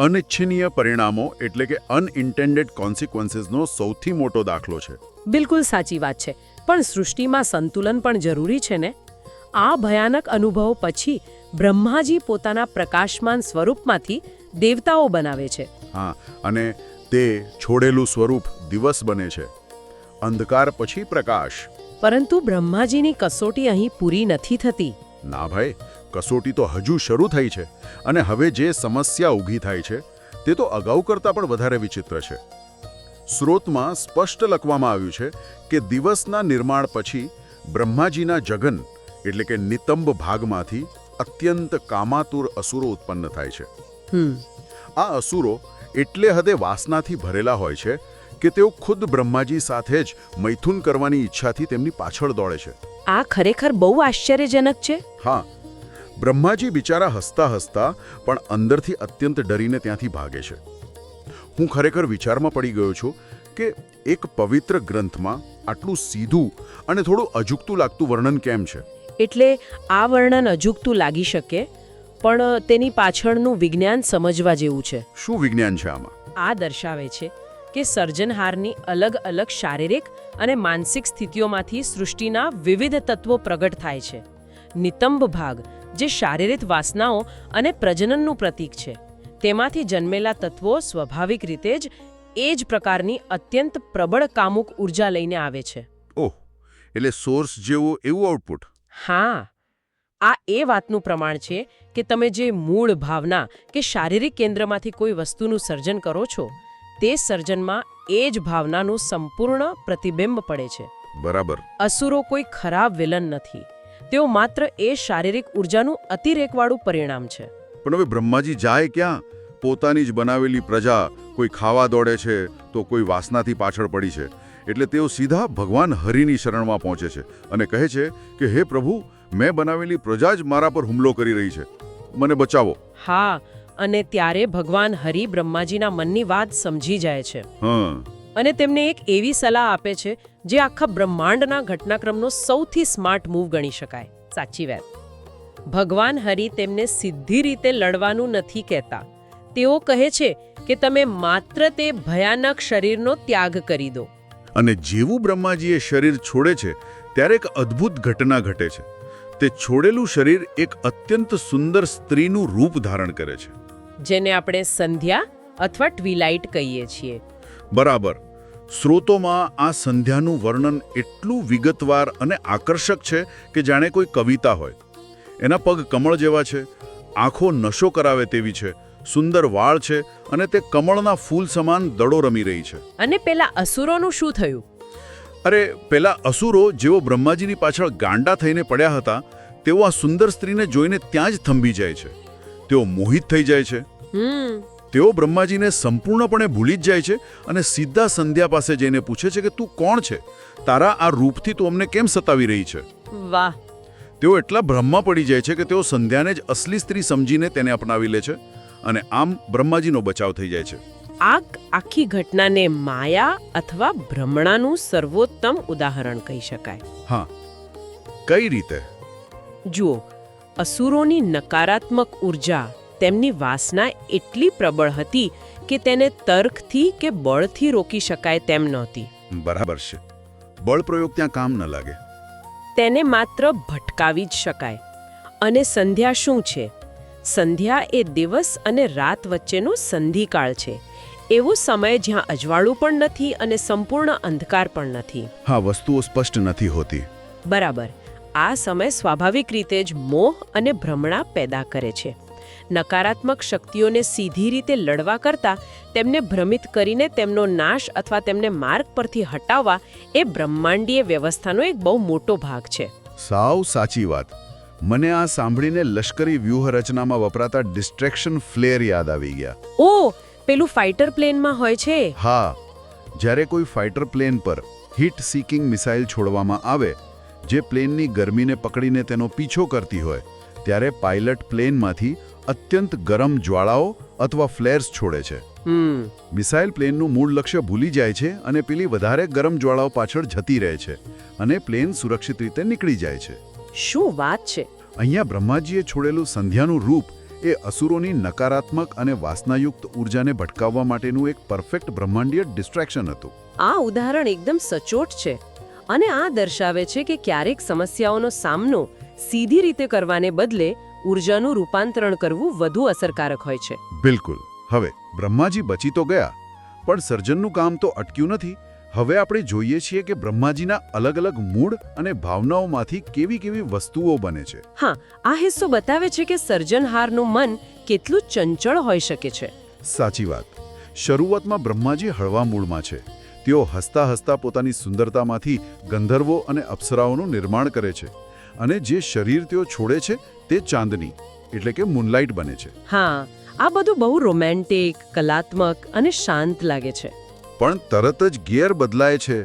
અનિચ્છનીય પરિણામો એટલે કે અનઇન્ટેન્ડેડ કોન્સિક્વન્સીસનો સૌથી મોટો દાખલો છે. બિલકુલ સાચી વાત છે. પણ સૃષ્ટિમાં સંતુલન પણ જરૂરી છે ને. આ ભયાનક અનુભવો પછી બ્રહ્માજી પોતાના પ્રકાશમાન સ્વરૂપમાંથી દેવતાઓ બનાવે છે. હા, અને તે છોડેલું સ્વરૂપ દિવસ બને છે. અંધકાર પછી પ્રકાશ. પરંતુ બ્રહ્માજીની કસોટી અહીં પૂરી નથી થતી. ના ભાઈ, કસોટી તો હજુ શરૂ થઈ છે. અને હવે જે સમસ્યા ઊભી થાય છે તે તો અગાઉ કરતાં પણ વધારે વિચિત્ર છે. સ્રોતમાં સ્પષ્ટ લખવામાં આવ્યું છે કે દિવસના નિર્માણ પછી બ્રહ્માજીના જગન એટલે કે નિતંબ ભાગમાંથી અત્યંત કામાતુર અસુરો ઉત્પન્ન થાય છે. આ અસુરો એટલે હદે વાસનાથી ભરેલા હોય છે કે તેઓ ખુદ બ્રહ્માજી સાથે જ મૈથુન કરવાની ઈચ્છાથી તેમની પાછળ દોડે છે. આ ખરેખર બહુ આશ્ચર્યજનક છે. હા, બ્રહ્માજી બિચારા હસતા હસતા પણ અંદરથી અત્યંત ડરીને ત્યાંથી ભાગે છે. હું ખરેખર વિચારમાં પડી ગયો છું કે એક પવિત્ર ગ્રંથમાં આટલું સીધું અને થોડું અજુગતું લાગતું વર્ણન કેમ છે. એટલે આ વર્ણન અજુગતું લાગી શકે, પણ તેની પાછળનું વિજ્ઞાન સમજવા જેવું છે. શું વિજ્ઞાન છે આમાં? આ દર્શાવે છે કે સર્જનહારની અલગ અલગ શારીરિક અને માનસિક સ્થિતિઓમાંથી સૃષ્ટિના વિવિધ તત્વો પ્રગટ થાય છે. નિતંબ ભાગ, જે શારીરિક વાસનાઓ અને પ્રજનનનું પ્રતીક છે, તેમાંથી જન્મેલા તત્વો સ્વાભાવિક રીતે જ એ જ પ્રકારની અત્યંત પ્રબળ કામુક ઉર્જા લઈને આવે છે. ઓહ, એટલે સોર્સ જેવું એવું આઉટપુટ. હા, આ એ વાતનું પ્રમાણ છે કે તમે જે મૂળ ભાવના કે શારીરિક કેન્દ્રમાંથી કોઈ વસ્તુનું સર્જન કરો છો તે સર્જનમાં એ જ ભાવનાનું સંપૂર્ણ પ્રતિબિંબ પડે છે. બરાબર. અસુરો કોઈ ખરાબ વિલન નથી, તેઓ માત્ર એ શારીરિક ઉર્જાનું અતિરેકવાળું પરિણામ છે. પણ હવે બ્રહ્માજી જાય ક્યાં? પોતાની જ બનાવેલી પ્રજા કોઈ ખાવા દોડે છે તો કોઈ વાસનાથી પાછળ પડી છે, એટલે તેઓ સીધા ભગવાન હરિની શરણમાં પહોંચે છે અને કહે છે કે હે પ્રભુ, મેં બનાવેલી પ્રજા જ મારા પર હુમલો કરી રહી છે, મને બચાવો. હા, અને ત્યારે ભગવાન હરિ બ્રહ્માજીના મનની વાત સમજી જાય છે અને તેમને એક એવી સલાહ આપે છે જે આખા બ્રહ્માંડના ઘટનાક્રમનો સૌથી સ્માર્ટ મૂવ ગણી શકાય. સાચી વાત. ભગવાન હરિ તેમને સીધી રીતે લડવાનું નથી કહેતા. તેઓ કહે છે કે તમે માત્ર તે ભયાનક શરીરનો ત્યાગ કરી દો. અને જેવું બ્રહ્માજી એ શરીર છોડે છે ત્યારે એક અદ્ભુત ઘટના ઘટે છે. તે છોડેલું શરીર એક અત્યંત સુંદર સ્ત્રીનું રૂપ ધારણ કરે છે, જેને આપણે સંધ્યા અથવા ટ્વિલાઇટ કહીએ છીએ. બરાબર. સ્રોતોમાં આ સંધ્યાનું વર્ણન એટલું વિગતવાર અને આકર્ષક છે કે જાણે કોઈ કવિતા હોય. એના પગ કમળ જેવા છે, આંખો નશો કરાવે તેવી છે, સુંદર વાળ છે અને તે કમળના ફૂલ સમાન દડો રમી રહી છે. અને પેલા અસુરોનું શું થયું? અરે, પેલા અસુરો જેઓ બ્રહ્માજીની પાછળ ગાંડા થઈને પડ્યા હતા, તેઓ આ સુંદર સ્ત્રીને જોઈને ત્યાં જ થંભી જાય છે. તેઓ મોહિત થઈ જાય છે. તેઓ બ્રહ્માજીને સંપૂર્ણપણે ભૂલી જ જાય છે અને સીધા સંધ્યા પાસે જઈને પૂછે છે કે તું કોણ છે? તારા આ રૂપથી તું અમને કેમ સતાવી રહી છે? વાહ! તેઓ એટલા ભ્રમમાં પડી જાય છે કે તેઓ સંધ્યાને જ અસલી સ્ત્રી સમજીને તેને અપનાવી લે છે અને આમ બ્રહ્માજીનો બચાવ થઈ જાય છે. આ આખી ઘટનાને માયા અથવા ભ્રમણાનું સર્વોત્તમ ઉદાહરણ કહી શકાય. હા, કઈ રીતે? જુઓ, અસુરોની નકારાત્મક ઉર્જા, તેમની વાસના એટલી પ્રબળ હતી કે તેને તર્કથી કે બળથી રોકી શકાય તેમ નહોતી. બરાબર છે. બળ પ્રયોગ ત્યાં કામ ન લાગે. તેને માત્ર ભટકાવી જ શકાય. અને સંધ્યા શું છે? સંધ્યા એ દિવસ અને રાત વચ્ચેનો સંધિકાળ છે. એવો સમય જ્યાં અજવાળું પણ નથી અને સંપૂર્ણ અંધકાર પણ નથી. હા, વસ્તુઓ સ્પષ્ટ નથી હોતી. બરાબર. આ સમય સ્વાભાવિક રીતે જ મોહ અને ભ્રમણા પેદા કરે છે. નકારાત્મક શક્તિઓને સીધી રીતે લડવા કરતાં તેમને ભ્રમિત કરીને તેમનો નાશ અથવા તેમને માર્ગ પરથી હટાવવા એ બ્રહ્માંડીય વ્યવસ્થાનો એક બહુ મોટો ભાગ છે. સાવ સાચી વાત. મને આ સાંભળીને લશ્કરી વ્યૂહરચનામાં વપરાતા ડિસ્ટ્રેક્શન ફ્લેર યાદ આવી ગયા. ઓ, પેલું ફાઇટર પ્લેનમાં હોય છે. હા, જ્યારે કોઈ ફાઇટર પ્લેન પર હીટ સીકિંગ મિસાઇલ છોડવામાં આવે, જે પ્લેનની ગરમીને પકડીને તેનો પીછો કરતી હોય, ત્યારે પાયલટ પ્લેનમાંથી અત્યંત ગરમ જ્વાળાઓ અથવા ફ્લેર્સ છોડે છે. મિસાઇલ પ્લેનનું મૂળ લક્ષ્ય ભૂલી જાય છે અને પેલી વધારે ગરમ જ્વાળાઓ પાછળ જતી રહે છે અને પ્લેન સુરક્ષિત રીતે નીકળી જાય છે. શું વાત છે! અહીંયા બ્રહ્માજીએ છોડેલું સંધ્યાનું રૂપ એ અસુરોની નકારાત્મક અને વાસનાયુક્ત ઉર્જાને ભટકાવવા માટેનું એક પરફેક્ટ બ્રહ્માંડીય ડિસ્ટ્રેક્શન હતું. આ ઉદાહરણ એકદમ સચોટ છે અને આ દર્શાવે છે કે ક્યારેક સમસ્યાઓનો સામનો સીધી રીતે કરવાને બદલે ઉર્જાનું રૂપાંતરણ કરવું વધુ અસરકારક હોય છે. બિલકુલ. હવે બ્રહ્માજી બચી તો ગયા, પણ સર્જનનું કામ તો અટક્યું નથી. હવે આપણે જોઈએ છીએ કે બ્રહ્માજીના અલગ અલગ મૂળ અને ભાવનાઓમાંથી કેવી કેવી વસ્તુઓ બને છે. હા, આ હિસ્સો બતાવે છે કે સર્જનહારનું મન કેટલું ચંચળ હોઈ શકે છે. સાચી વાત. શરૂઆતમાં બ્રહ્માજી હળવા મૂળમાં છે. તેઓ હસતા હસતા પોતાની સુંદરતામાંથી ગંધર્વો અને અપ્સરાઓનું નિર્માણ કરે છે અને જે શરીર તેઓ છોડે છે તે ચાંદની એટલે કે મૂનલાઇટ બને છે. હા, આ બધું બહુ રોમેન્ટિક, કલાત્મક અને શાંત લાગે છે. પણ તરત જ ગિયર બદલાય છે.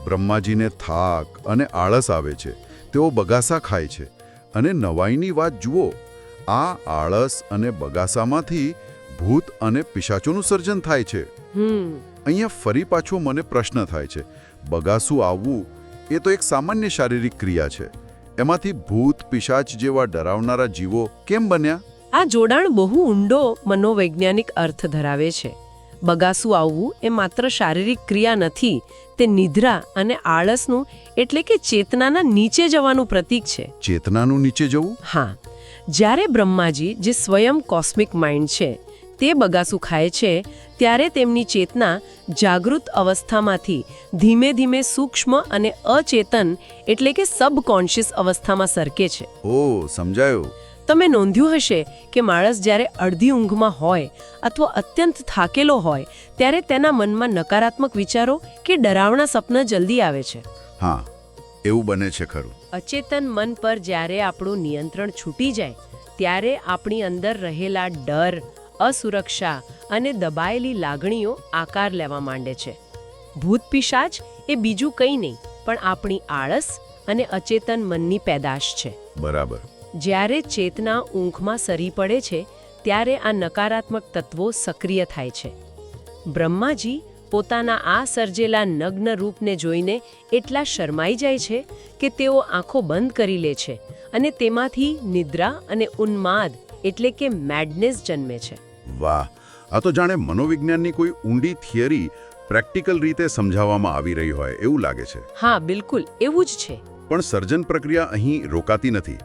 બ્રહ્માજીને થાક અને આળસ આવે છે. તેઓ બગાસા ખાય છે અને નવાઈની વાત જુઓ, આ આળસ અને બગાસામાંથી ભૂત અને પિશાચોનું સર્જન થાય છે. અહીંયા ફરી પાછો મને પ્રશ્ન થાય છે, બગાસું આવવું એ તો એક સામાન્ય શારીરિક ક્રિયા છે, એમાંથી ભૂત પિશાચ જેવા ડરાવનારા જીવો કેમ બન્યા? આ જોડાણ બહુ ઊંડો મનોવૈજ્ઞાનિક અર્થ ધરાવે છે. બગાસું આવવું એ માત્ર શારીરિક ક્રિયા નથી, તે નિદ્રા અને આળસનું એટલે કે ચેતનાના નીચે જવાનું પ્રતીક છે. ચેતનાનું નીચે જવું? હા, જ્યારે બ્રહ્માજી, જે સ્વયં કોસ્મિક માઇન્ડ છે, તે બગાસું ખાય છે ત્યારે તેમની ચેતના જાગૃત અવસ્થામાંથી ધીમે ધીમે સૂક્ષ્મ અને અચેતન એટલે કે સબકોન્શિયસ અવસ્થામાં સરકે છે. ઓ સમજાયું. તમે નોંધ્યું હશે કે માણસ જ્યારે અડધી ઊંઘમાં હોય અથવા અત્યંત થાકેલો હોય ત્યારે તેના મનમાં નકારાત્મક વિચારો કે ડરાવણા સપના જલ્દી આવે છે. હા, એવું બને છે ખરું. અચેતન મન પર જ્યારે આપણું નિયંત્રણ છૂટી જાય ત્યારે આપણી અંદર રહેલા ડર, અસુરક્ષા અને દબાયેલી લાગણીઓ આકાર લેવા માંડે છે. ભૂત પિશાચ એ બીજું કંઈ નહીં પણ આપણી આળસ અને અચેતન મનની પેદાશ છે. બરાબર. જ્યારે ચેતના ઊંઘમાં સરી પડે છે ત્યારે આ નકારાત્મક તત્વો સક્રિય થાય છે. બ્રહ્માજી પોતાના આ સર્જેલા નગ્ન રૂપને જોઈને એટલા શરમાઈ જાય છે કે તેઓ આંખો બંધ કરી લે છે અને તેમાંથી નિદ્રા અને ઉન્માદ એટલે કે મેડનેસ જન્મે છે. વાહ, આ તો જાણે મનોવિજ્ઞાનની કોઈ ઊંડી થિયરી પ્રેક્ટિકલ રીતે સમજાવવામાં આવી રહી હોય એવું લાગે છે. હા, બિલકુલ એવું જ છે. પણ સર્જન પ્રક્રિયા અહીં રોકાતી નથી.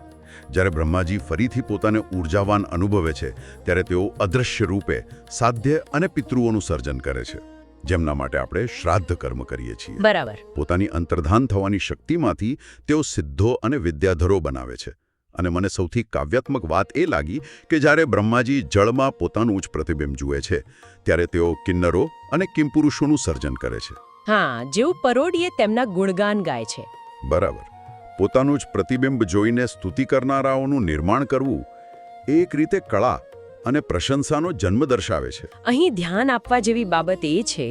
જ્યારે બ્રહ્માજી ફરીથી પોતાને ઊર્જાવાન અનુભવે છે ત્યારે તેઓ અદૃશ્ય રૂપે સાધ્ય અને પિતૃઓનું સર્જન કરે છે, જેમના માટે આપણે શ્રાદ્ધ કર્મ કરીએ છીએ. બરાબર. પોતાની અંતર્ધાન થવાની શક્તિમાંથી તેઓ સિદ્ધો અને વિદ્યાધરો બનાવે છે. અને મને સૌથી કાવ્યાત્મક વાત એ લાગી કે જ્યારે બ્રહ્માજી જળમાં પોતાનું જ પ્રતિબિંબ જુએ છે ત્યારે તેઓ કિન્નરો અને કિમપુરુષોનું સર્જન કરે છે. હા, જેવું પરોઢીએ તેમના ગુણગાન ગાય છે. બરાબર. પોતાનું જ પ્રતિબિંબ જોઈને સ્તુતિ કરનારાઓનું નિર્માણ કરવું એ એક રીતે કળા અને પ્રશંસાનો જન્મ દર્શાવે છે. અહીં ધ્યાન આપવા જેવી બાબત એ છે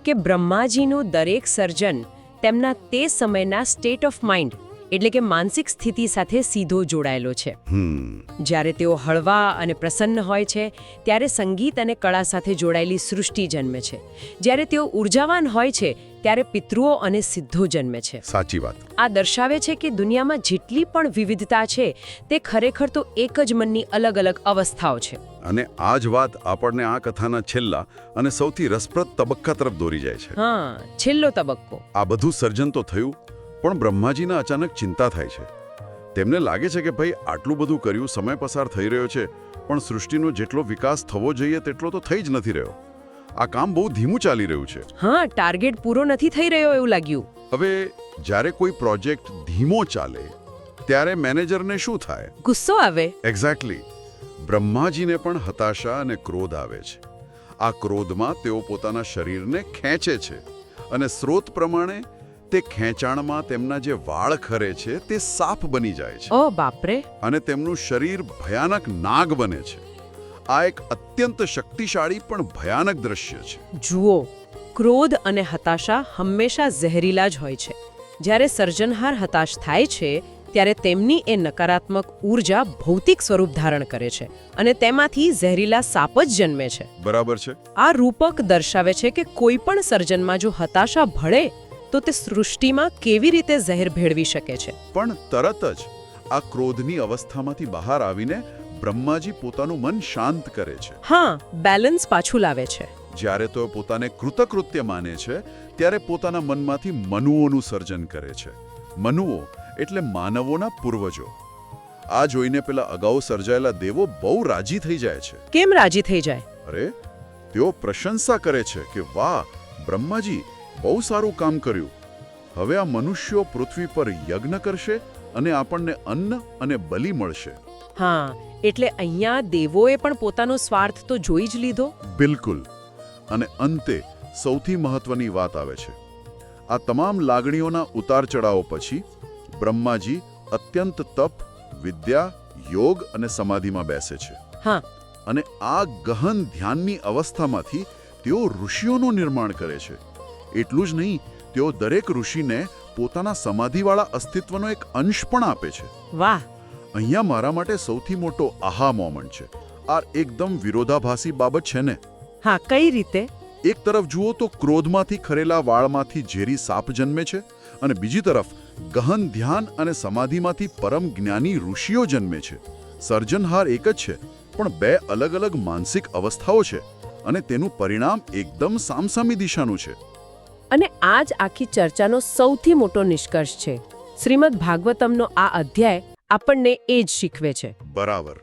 કે બ્રહ્માજીનું દરેક સર્જન તેમના તે સમયના સ્ટેટ ઓફ માઇન્ડ એટલે કે માનસિક સ્થિતિ સાથે સીધો જોડાયેલો છે. જ્યારે તેઓ હળવા અને પ્રસન્ન હોય છે ત્યારે સંગીત અને કળા સાથે જોડાયેલી સૃષ્ટિ જન્મે છે. જ્યારે તેઓ ઉર્જાવાન હોય છે ત્યારે પિતૃઓ અને સિદ્ધો જન્મે છે. સાચી વાત. આ દર્શાવે છે કે દુનિયામાં જેટલી પણ વિવિધતા છે તે ખરેખર તો એક જ મનની અલગ અલગ અવસ્થાઓ છે. અને આ જ વાત આપણને આ કથાના છેલ્લા અને સૌથી રસપ્રદ તબક્કા તરફ દોરી જાય છે. હા, છેલ્લો તબક્કો. આ બધું સર્જન તો થયું, પણ બ્રહ્માજીના અચાનક ચિંતા થાય છે. તેમને લાગે છે કે ભાઈ આટલું બધું કર્યું, સમય પસાર થઈ રહ્યો છે, પણ સૃષ્ટિનો જેટલો વિકાસ થવો જોઈએ તેટલો તો થઈ જ નથી રહ્યો. આ કામ બહુ ધીમું ચાલી રહ્યું છે. હા, ટાર્ગેટ પૂરો નથી થઈ રહ્યો એવું લાગ્યું. હવે જ્યારે કોઈ પ્રોજેક્ટ ધીમો ચાલે ત્યારે મેનેજરને શું થાય? ગુસ્સો આવે. એક્ઝેક્ટલી. બ્રહ્માજીને પણ હતાશા અને ક્રોધ આવે છે. આ ક્રોધમાં તેઓ પોતાના શરીરને ખેંચે છે અને સ્રોત પ્રમાણે તે ખેંચાણમાં તેમના જે વાળ ખરે છે તે સાપ બની જાય છે. ઓ બાપરે. અને તેમનું શરીર ભયાનક નાગ બને છે. આ એક અત્યંત શક્તિશાળી પણ ભયાનક દ્રશ્ય છે. જુઓ, ક્રોધ અને હતાશા હંમેશા ઝેરીલા જ હોય છે. જ્યારે સર્જનહાર હતાશ થાય છે ત્યારે તેમની એ નકારાત્મક ઊર્જા ભૌતિક સ્વરૂપ ધારણ કરે છે અને તેમાંથી ઝેરીલા સાપ જ જન્મે છે. બરાબર છે. આ રૂપક દર્શાવે છે કે કોઈ પણ સર્જનમાં જો હતાશા ભળે તો તે સૃષ્ટિમાં કેવી રીતે ઝહેર ભેળવી શકે છે. પણ તરત જ આ ક્રોધની અવસ્થામાંથી બહાર આવીને બ્રહ્માજી પોતાનું મન શાંત કરે છે. હા, બેલેન્સ પાછું લાવે છે. જ્યારે તો પોતાને કૃતકૃત્ય માને છે ત્યારે પોતાના મનમાંથી મનુઓનું સર્જન કરે છે. મનુઓ એટલે માનવોના પૂર્વજો. આ જોઈને પેલા અગાઉ સર્જાયેલા દેવો બહુ રાજી થઈ જાય છે. કેમ રાજી થઈ જાય? અરે, તેઓ પ્રશંસા કરે છે કે વાહ બ્રહ્માજી, બહુ સારું કામ કર્યું. હવે આ મનુષ્યો પૃથ્વી પર યજ્ઞ કરશે અને આપણને અન્ન અને બલિ મળશે. હા, એટલે અહીંયા દેવોએ પણ પોતાનો સ્વાર્થ તો જોઈ જ લીધો. બિલકુલ. અને અંતે સૌથી મહત્વની વાત આવે છે. આ તમામ લાગણીઓના ઉતાર ચઢાવો પછી બ્રહ્માજી અત્યંત તપ, વિદ્યા, યોગ અને સમાધિમાં બેસે છે. હા. અને આ ગહન ધ્યાનની અવસ્થામાંથી તેઓ ઋષિઓનું નિર્માણ કરે છે. એટલું જ નહીં, તેઓ દરેક ઋષિને પોતાના સમાધિવાળા અસ્તિત્વનો એક અંશ પણ આપે છે. વાહ. અહીંયા મારા માટે સૌથી મોટો આહા મોમેન્ટ છે. આ એકદમ વિરોધાભાસી બાબત છે ને? હા, કઈ રીતે? એક તરફ જુઓ તો ક્રોધમાંથી ખરેલા વાળમાંથી ઝેરી સાપ જન્મે છે અને બીજી તરફ ગહન ધ્યાન અને સમાધિમાંથી પરમ જ્ઞાની ઋષિઓ જન્મે છે. સર્જનહાર એક જ છે, પણ બે અલગ અલગ માનસિક અવસ્થાઓ છે અને તેનું પરિણામ એકદમ સામસામી દિશાનું છે. અને આ જ આખી ચર્ચાનો સૌથી મોટો નિષ્કર્ષ છે. શ્રીમદ ભાગવતમનો આ અધ્યાય આપણને એ જ શીખવે છે. બરાબર.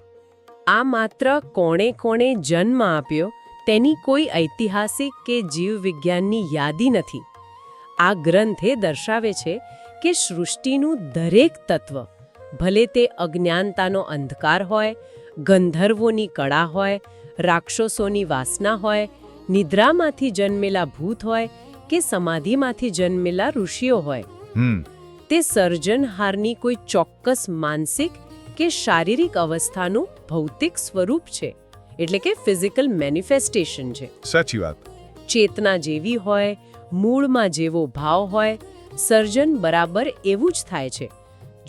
આ માત્ર કોણે કોણે જન્મ આપ્યો તેની કોઈ ઐતિહાસિક કે જીવવિજ્ઞાનની યાદી નથી. આ ગ્રંથે દર્શાવે છે કે સૃષ્ટિનું દરેક તત્વ, ભલે તે અજ્ઞાનતાનો અંધકાર હોય, ગંધર્વોની કળા હોય, રાક્ષસોની વાસના હોય, નિદ્રામાંથી જન્મેલા ભૂત હોય કે સમાધિમાંથી જન્મેલા ઋષિઓ હોય, તે સર્જનહારની કોઈ ચોક્કસ માનસિક કે શારીરિક અવસ્થાનું ભૌતિક સ્વરૂપ છે, એટલે કે ફિઝિકલ મેનિફેસ્ટેશન છે. સાચી વાત. ચેતના જેવી હોય, મૂળમાં જેવો ભાવ હોય, સર્જન બરાબર એવું જ થાય છે.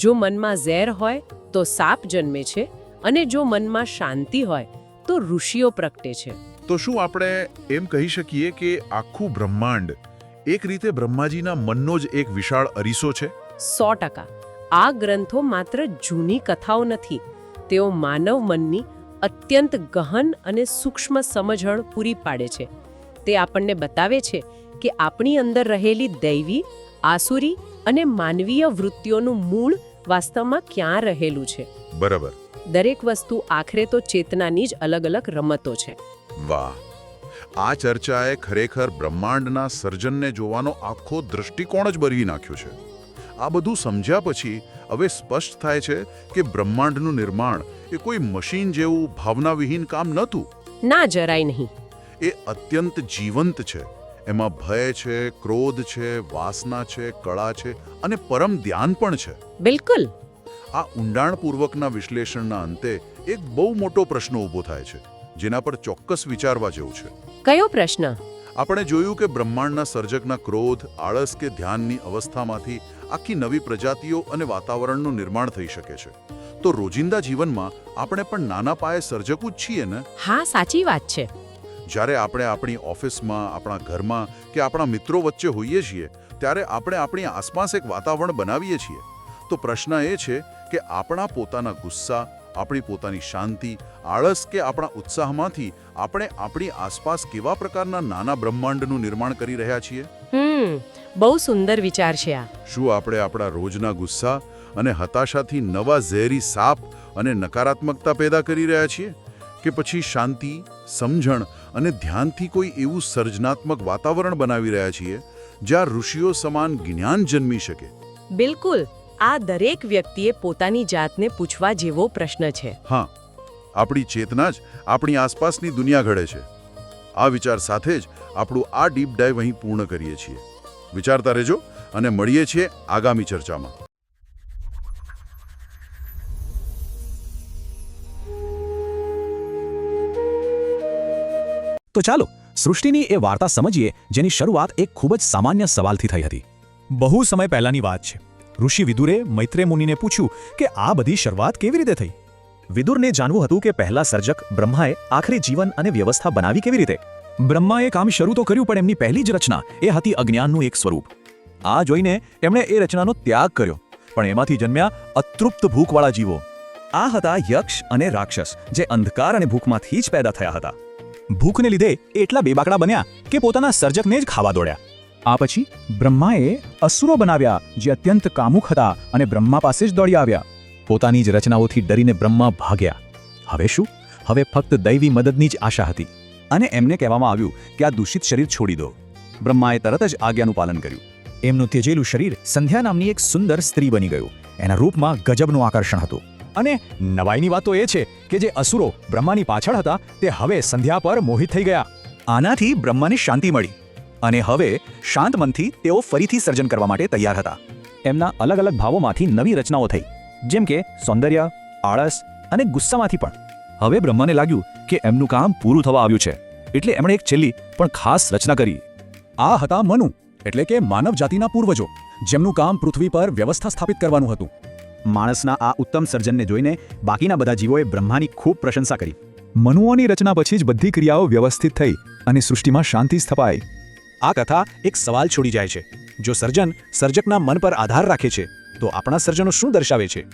જો મનમાં ઝેર હોય તો સાપ જન્મે છે, અને જો મનમાં શાંતિ હોય તો ઋષિઓ પ્રગટે છે. તો શું આપણે એમ કહી શકીએ કે આખું બ્રહ્માંડ એક રીતે બ્રહ્માજીના મનનો જ એક વિશાળ અરીસો છે? 100%. આ ગ્રંથો માત્ર જૂની કથાઓ નથી, તેઓ માનવ મનની અત્યંત ગહન અને સૂક્ષ્મ સમજણ પૂરી પાડે છે. તે આપણને બતાવે છે કે આપણી અંદર રહેલી દૈવી, આસુરી અને માનવીય વૃત્તિઓનું મૂળ વાસ્તવમાં ક્યાં રહેલું છે. બરાબર. દરેક વસ્તુ આખરે તો ચેતનાની જ અલગ અલગ રમતો છે. વાહ, આ ચર્ચાએ ખરેખર બ્રહ્માંડના સર્જનને જોવાનો આખો દૃષ્ટિકોણ જ બદલી નાખ્યો છે. આ બધું સમજ્યા પછી હવે સ્પષ્ટ થાય છે કે બ્રહ્માંડનું નિર્માણ એ કોઈ મશીન જેવું ભાવનાવિહીન કામ નહોતું. ના, જરાય નહીં. એ અત્યંત જીવંત છે. એમાં ભય છે, ક્રોધ છે, વાસના છે, કળા છે અને પરમ ધ્યાન પણ છે. બિલકુલ. આ ઊંડાણપૂર્વકના વિશ્લેષણના અંતે એક બહુ મોટો પ્રશ્ન ઊભો થાય છે, જેના પર ચોક્કસ વિચારવા જેવું છે. કયો પ્રશ્ન? આપણે જોયું કે બ્રહ્માંડના સર્જકના ક્રોધ, આળસ કે ધ્યાનની અવસ્થામાંથી આખી નવી પ્રજાતિઓ અને વાતાવરણનું નિર્માણ થઈ શકે છે. તો રોજિંદા જીવનમાં આપણે પણ નાના પાયે સર્જકું જ છીએ ને? હા, સાચી વાત છે. જ્યારે આપણે આપણી ઓફિસમાં, આપણા ઘરમાં કે આપણા મિત્રો વચ્ચે હોઈએ છીએ, ત્યારે આપણે આપણી આસપાસ એક વાતાવરણ બનાવીએ છીએ. તો પ્રશ્ન એ છે કે આપણા પોતાના ગુસ્સા, આપણી પોતાની શાંતિ, આળસ કે આપણા ઉત્સાહમાંથી આપણે આપણી આસપાસ કેવા પ્રકારના નાના બ્રહ્માંડનું નિર્માણ કરી રહ્યા છીએ? બહુ સુંદર વિચાર છે આ. શું આપણે આપણા રોજના ગુસ્સા અને હતાશાથી નવા ઝેરી સાપ અને નકારાત્મકતા પેદા કરી રહ્યા છીએ, કે પછી શાંતિ, સમજણ અને ધ્યાનથી કોઈ એવું સર્જનાત્મક વાતાવરણ બનાવી રહ્યા છીએ જ્યાં ઋષિઓ સમાન જ્ઞાન જન્મી શકે? બિલકુલ. આ દરેક વ્યક્તિએ પોતાની જાતને પૂછવા જેવો પ્રશ્ન છે. હા, આપણી ચેતના જ આપણી આસપાસની દુનિયા ઘડે છે. આ વિચાર સાથે જ આપણું આ ડીપ ડાઈવ અહીં પૂર્ણ કરીએ છીએ. વિચારતા રહેજો અને મળીએ છીએ આગામી ચર્ચામાં. તો ચાલો સૃષ્ટિની એ વાર્તા સમજીએ જેની શરૂઆત એક ખૂબ જ સામાન્ય સવાલથી થઈ હતી. બહુ સમય પહેલાની વાત છે. ઋષિ વિદુરે મૈત્રેય મુનિને પૂછ્યું કે આ બધી શરૂઆત કેવી રીતે થઈ. વિદુરને જાણવું હતું કે પહેલા સર્જક બ્રહ્માએ આખરે જીવન અને વ્યવસ્થા બનાવી કેવી રીતે. બ્રહ્માએ કામ શરૂ તો કર્યું, પણ એમની પહેલી જ રચના એ હતી અજ્ઞાનનું એક સ્વરૂપ. આ જોઈને એમણે એ રચનાનો ત્યાગ કર્યો, પણ એમાંથી જન્મ્યા અતૃપ્ત ભૂખવાળા જીવો. આ હતા યક્ષ અને રાક્ષસ, જે અંધકાર અને ભૂખમાંથી જ પેદા થયા હતા. ભૂખને લીધે એટલા બેબાકડા બન્યા કે પોતાના સર્જકને જ ખાવા દોડ્યા. આ પછી બ્રહ્માએ અસુરો બનાવ્યા, જે અત્યંત કામુક હતા અને બ્રહ્મા પાસે જ દોડી આવ્યા. પોતાની જ રચનાઓથી ડરીને બ્રહ્મા ભાગ્યા. હવે શું? હવે ફક્ત દૈવી મદદની જ આશા હતી, અને એમને કહેવામાં આવ્યું કે આ દૂષિત શરીર છોડી દો. બ્રહ્માએ તરત જ આજ્ઞાનું પાલન કર્યું. એમનું ત્યજેલું શરીર સંધ્યા નામની એક સુંદર સ્ત્રી બની ગયું. એના રૂપમાં ગજબનું આકર્ષણ હતું. અને નવાઈની વાત તો એ છે કે જે અસુરો બ્રહ્માની પાછળ હતા તે હવે સંધ્યા પર મોહિત થઈ ગયા. આનાથી બ્રહ્માને શાંતિ મળી, અને હવે શાંત મનથી તેઓ ફરીથી સર્જન કરવા માટે તૈયાર હતા. એમના અલગ અલગ ભાવોમાંથી નવી રચનાઓ થઈ, જેમ કે સૌંદર્ય, આળસ અને ગુસ્સામાંથી પણ. હવે બ્રહ્માને લાગ્યું કે એમનું કામ પૂરું થવા આવ્યું છે, એટલે એમણે એક છેલ્લી પણ ખાસ રચના કરી. આ હતા મનુ, એટલે કે માનવ જાતિના પૂર્વજો, જેમનું કામ પૃથ્વી પર વ્યવસ્થા સ્થાપિત કરવાનું હતું. માણસના આ ઉત્તમ સર્જનને જોઈને બાકીના બધા જીવોએ બ્રહ્માની ખૂબ પ્રશંસા કરી. મનુઓની રચના પછી જ બધી ક્રિયાઓ વ્યવસ્થિત થઈ અને સૃષ્ટિમાં શાંતિ સ્થપાઈ. આ કથા એક સવાલ છોડી જાય છે. જો સર્જન સર્જકના મન પર આધાર રાખે છે, તો આપણા સર્જનો શું દર્શાવે છે?